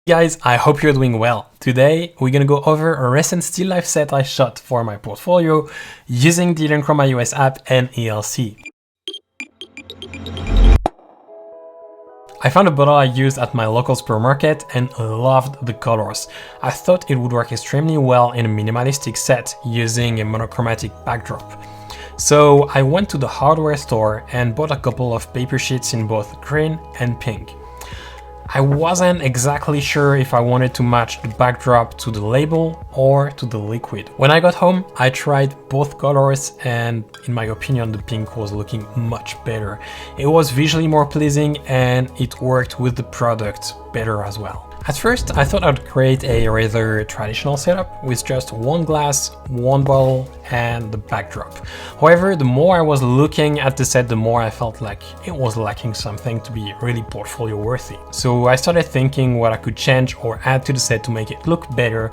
Guys, I hope you're doing well. Today, we're gonna go over a recent still life set I shot for my portfolio using the Elinchrom app and ELC. I found a bottle I used at my local supermarket and loved the colors. I thought it would work extremely well in a minimalistic set using a monochromatic backdrop. So I went to the hardware store and bought a couple of paper sheets in both green and pink. I wasn't exactly sure if I wanted to match the backdrop to the label or to the liquid. When I got home, I tried both colors and in my opinion the pink was looking much better. It was visually more pleasing and it worked with the product better as well. At first, I thought I'd create a rather traditional setup with just one glass, one bottle, and the backdrop. However, the more I was looking at the set, the more I felt like it was lacking something to be really portfolio worthy. So I started thinking what I could change or add to the set to make it look better.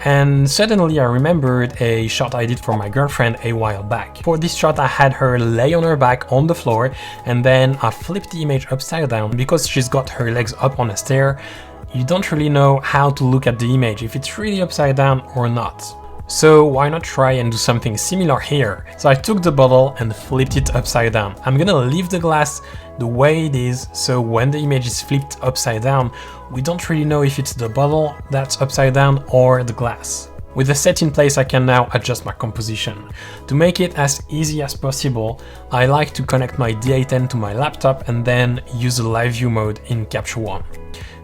And suddenly I remembered a shot I did for my girlfriend a while back. For this shot I had her lay on her back on the floor and then I flipped the image upside down. Because she's got her legs up on a stair, you don't really know how to look at the image, if it's really upside down or not. So why not try and do something similar here? So I took the bottle and flipped it upside down. I'm gonna leave the glass the way it is, so when the image is flipped upside down, we don't really know if it's the bottle that's upside down or the glass. With the set in place, I can now adjust my composition. To make it as easy as possible, I like to connect my D810 to my laptop and then use the live view mode in Capture One.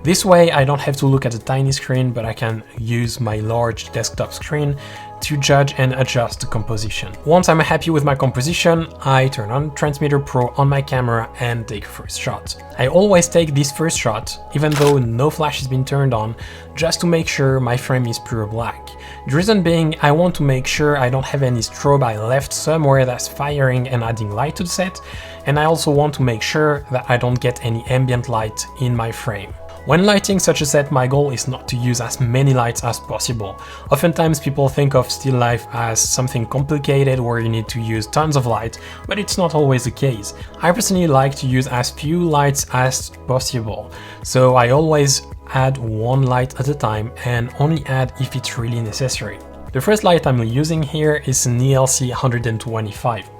This way I don't have to look at a tiny screen, but I can use my large desktop screen to judge and adjust the composition. Once I'm happy with my composition, I turn on Transmitter Pro on my camera and take a first shot. I always take this first shot, even though no flash has been turned on, just to make sure my frame is pure black. The reason being, I want to make sure I don't have any strobe I left somewhere that's firing and adding light to the set, and I also want to make sure that I don't get any ambient light in my frame. When lighting such a set, my goal is not to use as many lights as possible. Oftentimes people think of still life as something complicated where you need to use tons of light, but it's not always the case. I personally like to use as few lights as possible, so I always add one light at a time and only add if it's really necessary. The first light I'm using here is an ELC 125.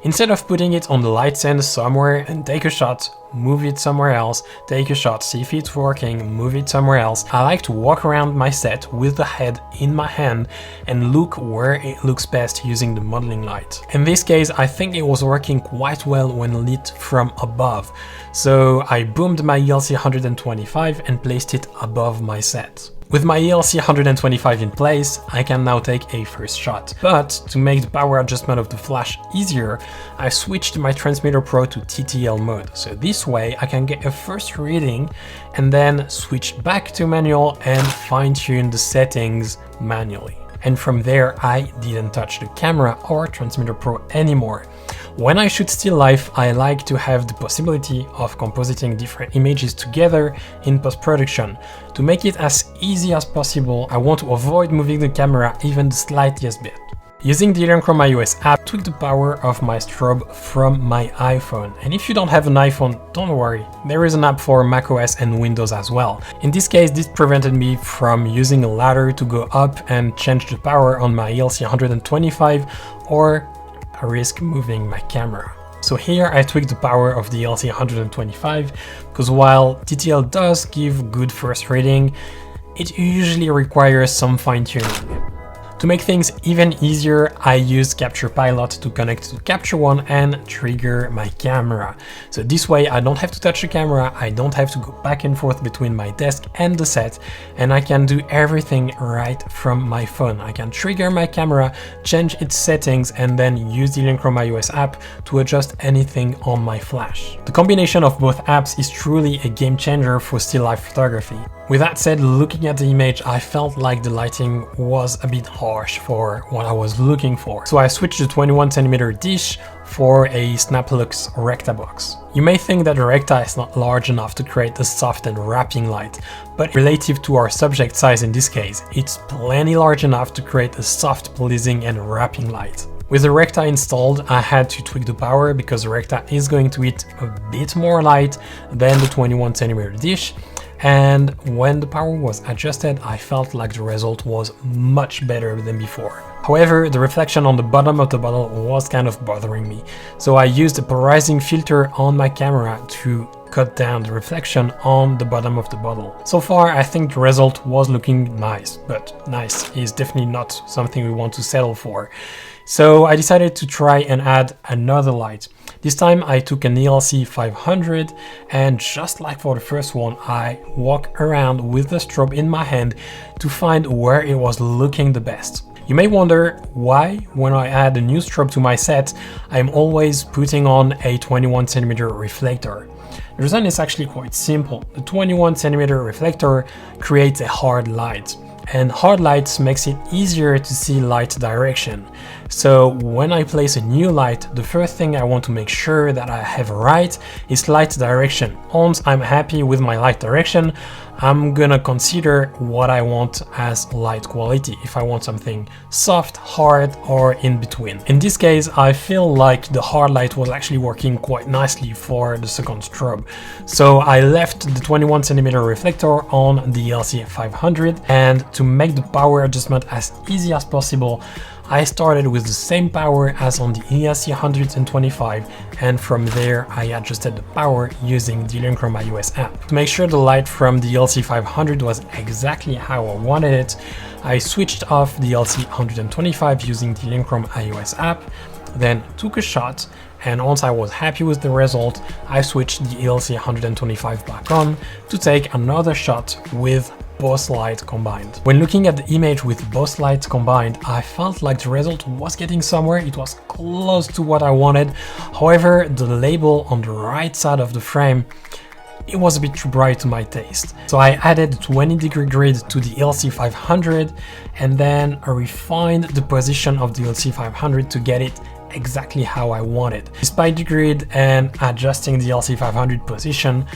Instead of putting it on the light stand somewhere and take a shot, move it somewhere else, take a shot, see if it's working, move it somewhere else, I like to walk around my set with the head in my hand and look where it looks best using the modeling light. In this case, I think it was working quite well when lit from above, so I boomed my ELC 125 and placed it above my set. With my ELC 125 in place, I can now take a first shot. But to make the power adjustment of the flash easier, I switched my Transmitter Pro to TTL mode. So this way I can get a first reading and then switch back to manual and fine-tune the settings manually. And from there, I didn't touch the camera or Transmitter Pro anymore. When I shoot still life, I like to have the possibility of compositing different images together in post-production. To make it as easy as possible, I want to avoid moving the camera even the slightest bit. Using the Elinchrom app, I took the power of my strobe from my iPhone. And if you don't have an iPhone, don't worry, there is an app for macOS and Windows as well. In this case, this prevented me from using a ladder to go up and change the power on my ELC 125 or risk moving my camera. So here I tweaked the power of the ELC 125 because while TTL does give good first reading, it usually requires some fine-tuning. To make things even easier, I used Capture Pilot to connect to Capture One and trigger my camera. So this way I don't have to touch the camera, I don't have to go back and forth between my desk and the set, and I can do everything right from my phone. I can trigger my camera, change its settings, and then use the Elinchrom app to adjust anything on my flash. The combination of both apps is truly a game changer for still life photography. With that said, looking at the image, I felt like the lighting was a bit harsh for what I was looking for. So I switched the 21cm dish for a Snaplux Recta box. You may think that the Recta is not large enough to create a soft and wrapping light, but relative to our subject size in this case, it's plenty large enough to create a soft, pleasing and wrapping light. With the Recta installed, I had to tweak the power because the Recta is going to eat a bit more light than the 21cm dish, and when the power was adjusted, I felt like the result was much better than before. However, the reflection on the bottom of the bottle was kind of bothering me, so I used a polarizing filter on my camera to cut down the reflection on the bottom of the bottle. So far, I think the result was looking nice, but nice is definitely not something we want to settle for. So I decided to try and add another light. This time I took an ELC 500, and just like for the first one, I walked around with the strobe in my hand to find where it was looking the best. You may wonder why, when I add a new strobe to my set, I'm always putting on a 21cm reflector. The reason is actually quite simple. The 21cm reflector creates a hard light, and hard lights makes it easier to see light direction. So when I place a new light, the first thing I want to make sure that I have right is light direction. Once I'm happy with my light direction, I'm gonna consider what I want as light quality, if I want something soft, hard, or in between. In this case, I feel like the hard light was actually working quite nicely for the second strobe. So I left the 21cm reflector on the ELC 500, and to make the power adjustment as easy as possible, I started with the same power as on the ELC 125, and from there I adjusted the power using the Elinchrom app. To make sure the light from the ELC 500 was exactly how I wanted it, I switched off the ELC 125 using the Elinchrom app, then took a shot, and once I was happy with the result, I switched the ELC 125 back on to take another shot with both lights combined. When looking at the image with both lights combined, I felt like the result was getting somewhere. It was close to what I wanted. However, the label on the right side of the frame, it was a bit too bright to my taste. So I added 20-degree grid to the ELC 500, and then I refined the position of the ELC 500 to get it exactly how I wanted. Despite the grid and adjusting the ELC 500 position,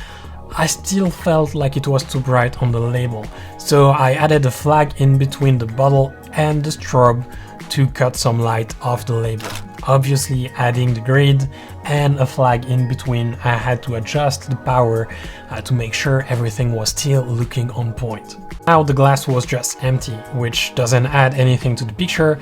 I still felt like it was too bright on the label, so I added a flag in between the bottle and the strobe to cut some light off the label. Obviously, adding the grid and a flag in between, I had to adjust the power to make sure everything was still looking on point. Now the glass was just empty, which doesn't add anything to the picture,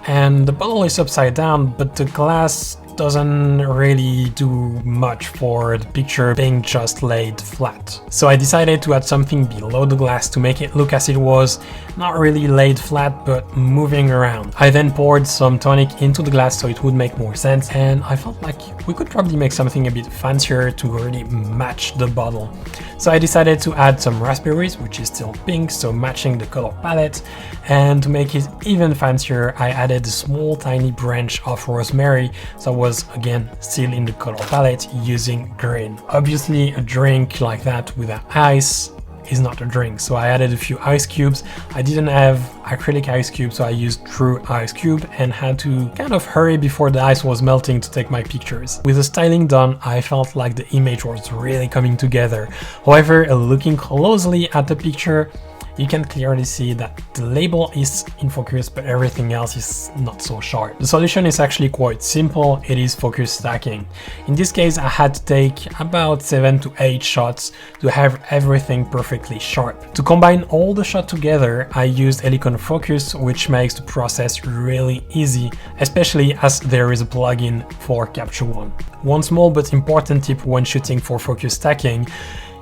and the bottle is upside down, but the glass doesn't really do much for the picture being just laid flat. So I decided to add something below the glass to make it look as it was not really laid flat but moving around. I then poured some tonic into the glass so it would make more sense, and I felt like we could probably make something a bit fancier to really match the bottle. So I decided to add some raspberries, which is still pink, so matching the color palette, and to make it even fancier, I added a small tiny branch of rosemary, so I was again still in the color palette using green. Obviously a drink like that without ice is not a drink, so I added a few ice cubes. I didn't have acrylic ice cubes, so I used true ice cube and had to kind of hurry before the ice was melting to take my pictures. With the styling done, I felt like the image was really coming together. However, looking closely at the picture, you can clearly see that the label is in focus, but everything else is not so sharp. The solution is actually quite simple. It is focus stacking. In this case, I had to take about 7 to 8 shots to have everything perfectly sharp. To combine all the shots together, I used Elinchrom Focus, which makes the process really easy, especially as there is a plugin for Capture One. One small but important tip when shooting for focus stacking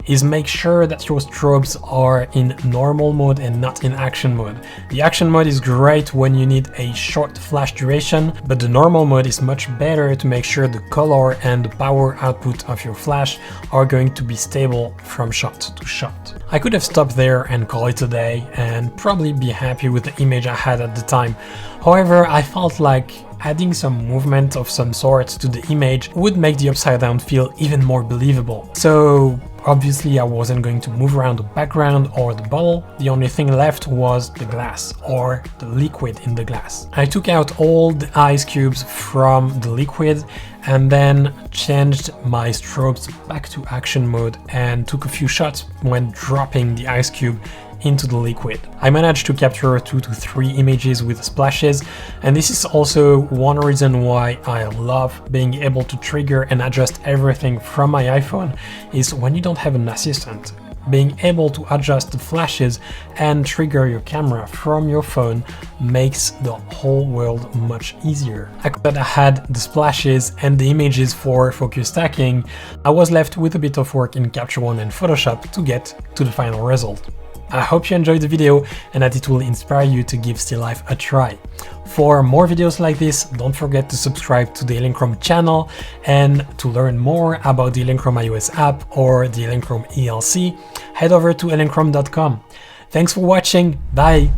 is make sure that your strobes are in normal mode and not in action mode. The action mode is great when you need a short flash duration, but the normal mode is much better to make sure the color and the power output of your flash are going to be stable from shot to shot. I could have stopped there and call it a day and probably be happy with the image I had at the time. However, I felt like adding some movement of some sort to the image would make the upside down feel even more believable. So obviously I wasn't going to move around the background or the bottle. The only thing left was the glass, or the liquid in the glass. I took out all the ice cubes from the liquid and then changed my strobes back to action mode and took a few shots when dropping the ice cube into the liquid. I managed to capture 2 to 3 images with splashes, and this is also one reason why I love being able to trigger and adjust everything from my iPhone, is when you don't have an assistant. being able to adjust the flashes and trigger your camera from your phone makes the whole world much easier. After that I had the splashes and the images for focus stacking, I was left with a bit of work in Capture One and Photoshop to get to the final result. I hope you enjoyed the video and that it will inspire you to give still life a try. For more videos like this, don't forget to subscribe to the Elinchrom channel, and to learn more about the Elinchrom iOS app or the Elinchrom ELC, head over to elinchrom.com. Thanks for watching, bye!